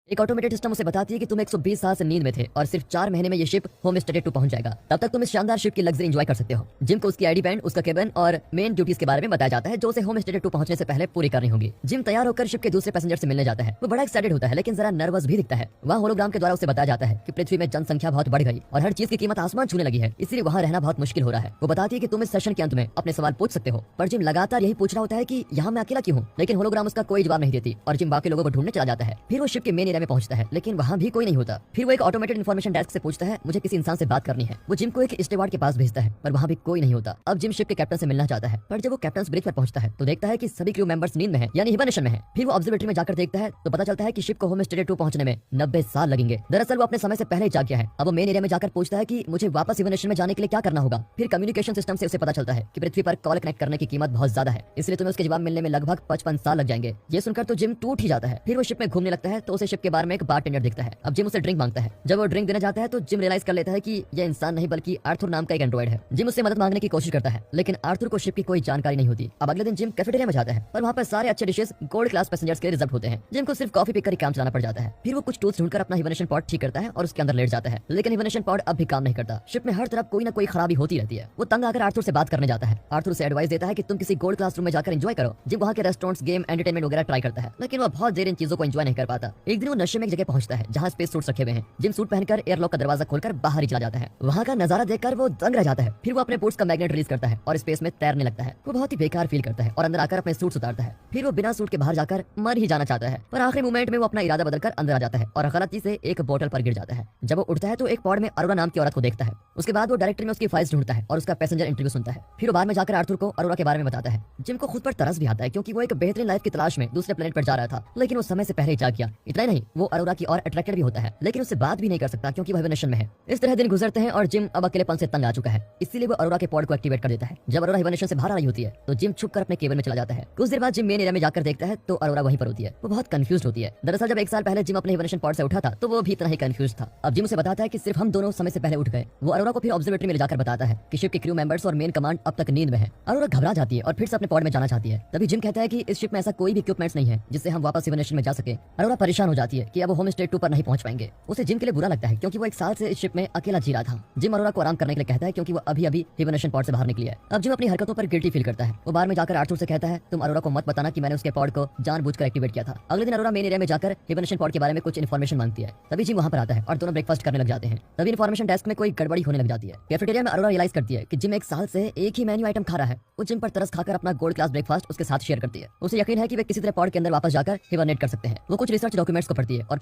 एक automated system उसे बताती है कि तुम 120 साल से नींद में थे और सिर्फ 4 महीने में ये शिप होम स्टेट 2 पहुंच जाएगा। तब तक तुम इस शानदार शिप की लग्जरी एंजॉय कर सकते हो। जिम को उसकी आईडी बैंड, उसका केबिन और मेन ड्यूटीज के बारे में बताया जाता है जो उसे होम स्टेट 2 पहुंचने से पहले पूरी करनी होगी। जिम तैयार होकर शिप के दूसरे पैसेंजर से मिलने जाता है। वो बड़ा एक्साइटेड होता है लेकिन जरा नर्वस भी दिखता है। वहाँ होलोग्राम के द्वारा उसे बताया जाता है कि पृथ्वी में जनसंख्या बहुत बढ़ गई और हर चीज की कीमत आसमान छूने लगी है, इसलिए वहाँ रहना बहुत मुश्किल हो रहा है। वो बताती है कि तुम इस सेशन के अंत में अपने सवाल पूछ सकते हो, पर जिम लगातार यही पूछ रहा होता है कि यहाँ मैं अकेला क्यों हूँ। लेकिन होलोग्राम उसका कोई जवाब नहीं देती और जिम बाकी लोगों को ढूंढने चला जाता है। फिर वो शिप के मेन एरिया में पहुंचता है लेकिन वहाँ भी कोई नहीं होता। फिर वो एक ऑटोमेटेड इन्फॉर्मेशन डेस्क से पूछता है, मुझे किसी इंसान से बात करनी है। वो जिम को एक स्टेवार्ड के पास भेजता है पर वहाँ भी कोई नहीं होता। अब जिम शिप के कैप्टन से मिलना चाहता है, पर जब वो कैप्टन ब्रिज पर पहुंचता है तो देखता है कि सभी क्रू मेंबर्स नींद में हैं, यानी हिबरनेशन में हैं। फिर वो ऑब्जर्वेटरी में जाकर देखता है तो पता चलता है कि शिप को होम स्टेट 2 पहुंचने में 90 साल लगेंगे। दरअसल वो अपने समय से पहले ही जाग गया है। अब वो मेन एरिया में जाकर पूछता है कि मुझे वापस हिबरनेशन में जाने के लिए क्या करना होगा। फिर कम्युनिकेशन सिस्टम से उसे पता चलता है कि पृथ्वी पर कॉल कनेक्ट करने की कीमत बहुत ज्यादा है, इसलिए तुम्हें उसके जवाब मिलने में लगभग 55 साल लग जाएंगे। ये सुनकर तो जिम टूट ही जाता है। फिर वो शिप में घूमने लगता है तो उसे शिप के बारे में एक बारटेंडर दिखता है। अब जिम उसे ड्रिंक मांगता है। जब वो ड्रिंक देने जाता है तो जिम रियलाइज कर लेता है कि यह इंसान नहीं बल्कि आर्थर नाम का एक एंड्रॉइड है। जिम उससे मदद मांगने की कोशिश करता है लेकिन आर्थर को शिप की कोई जानकारी नहीं होती। अब अगले दिन जिम कैफेटेरिया में जाता है और वहाँ पर सारे अच्छे डिशेस गोल्ड क्लास पैसेंजर्स के रिजर्व होते हैं। जिम को सिर्फ कॉफी पीकर ही काम चलाना पड़ जाता है। फिर वो कुछ टूल्स ढूंढकर अपना हिबरनेशन पॉड ठीक करता है और उसके अंदर लेट जाता है, लेकिन हिबरनेशन पॉड अब भी काम नहीं करता। शिप में हर तरफ कोई ना कोई खराबी होती रहती है। वो तंग आकर आर्थर से बात करने जाता है। आर्थर उसे एडवाइस देता है कि तुम किसी गोल्ड क्लास रूम में जाकर एंजॉय करो। जिम वहाँ के रेस्टोरेंट्स, गेम, एंटरटेनमेंट वगैरह ट्राई करता है लेकिन वो बहुत देर इन चीजों को एंजॉय नहीं कर पाता। एक दिन वो नशे में एक जगह पहुंचता है जहाँ स्पेस सूट्स रखे हुए हैं। जिम सूट पहनकर एयरलॉक का दरवाजा खोलकर बाहर ही चला जाता है। वहाँ का नजारा देखकर वो दंग रह जाता है। फिर वो अपने बोट्स का मैग्नेट रिलीज करता है और स्पेस में तैरने लगता है। वो बहुत ही बेकार फील करता है और अंदर आकर अपने सूट उतारता है। फिर वो बिना सूट के बाहर जाकर मर ही जाना चाहता है, पर आखिरी मोमेंट में वो अपना इरादा बदलकर अंदर आ जाता है और गलती से एक बोतल पर गिर जाता है। जब वो उठता है तो एक पॉड में अरोरा नाम की औरत को देखता है। उसके बाद वो डायरेक्टरी में उसकी फाइल्स ढूंढता है और उसका पैसेंजर इंटरव्यू सुनता है। फिर वो बाद में जाकर आर्थर को अरोरा के बारे में बताता है। जिम को खुद पर तरस भी आता है क्योंकि वो एक बेहतरीन लाइफ की तलाश में दूसरे प्लेनेट पर जा रहा था, लेकिन वो समय से पहले ही जाग गया। इतना ही नहीं, वो अरोरा की और अट्रैक्टेड भी होता है लेकिन उससे बात भी नहीं कर सकता क्योंकि वह हिबरनेशन में है। इस तरह दिन गुजरते हैं और जिम अब अकेलेपन से तंग आ चुका है, इसीलिए वो अरोरा के पॉड को एक्टिवेट कर देता है। जब अरोरा हिबरनेशन से बाहर आ रही होती है तो जिम छुप कर अपने केबिन में चला जाता है। कुछ देर बाद जिम मेन एरिया में जाकर देखता है तो अरोरा वहीं पर होती है। वो बहुत कंफ्यूज होती है। दरअसल जब 1 साल पहले जिम अपने हिबरनेशन पॉड से उठा था तो वो भी इतना ही कंफ्यूज था। अब जिम उसे बताता है कि सिर्फ हम दोनों समय से पहले उठ गए। वो अरोरा को फिर ऑब्जर्वेटरी में ले जाकर बताता है कि शिप के क्रू मेंबर्स और मेन कमांड अब तक नींद में है। अरोरा घबरा जाती है और फिर से अपने पॉड में जाना चाहती है। तभी जिम कहता है कि इस शिप में ऐसा कोई भी इक्विपमेंट्स नहीं है जिससे हम वापस हिबरनेशन में जा सके। अरोरा परेशान हो जाती है कि अब वो होम स्टेट 2 पर नहीं पहुंच पाएंगे। उसे जिम के लिए बुरा लगता है क्योंकि वो 1 साल से इस शिप में अकेला जी रहा था। जिम अरोरा को आराम करने के लिए कहता है क्योंकि वो अभी हिबरनेशन पॉड से बाहर निकली है। अब जिम अपनी हरकतों पर गिल्टी फील करता है। वो बार में जाकर आर्थर से कहता है, तुम अरोरा को मत बताना कि मैंने उसके पॉड को जानबूझकर एक्टिवेट किया था। अगले दिन अरोरा मेन एरिया में जाकर हिबरनेशन पॉड के बारे में कुछ इन्फॉर्मेशन मांगती है। तभी जिम वहां पर आता है और दोनों ब्रेकफास्ट करने लग जाते हैं। तभी इन्फॉर्मेशन डेस्क में कोई गड़बड़ी होने लग जाती है। कैफेटेरिया में अरोरा रियलाइज करती है कि जिम 1 साल से एक ही मेन्यू आइटम खा रहा है। वो जिम पर तरस खाकर अपना गोल्ड क्लास ब्रेकफास्ट उसके साथ शेयर करती है। उसे यकीन है कि वे किसी तरह पॉड के अंदर वापस जाकर हिबरनेट कर सकते हैं। वो कुछ रिसर्च डॉक्यूमेंट्स को पढ़ती है और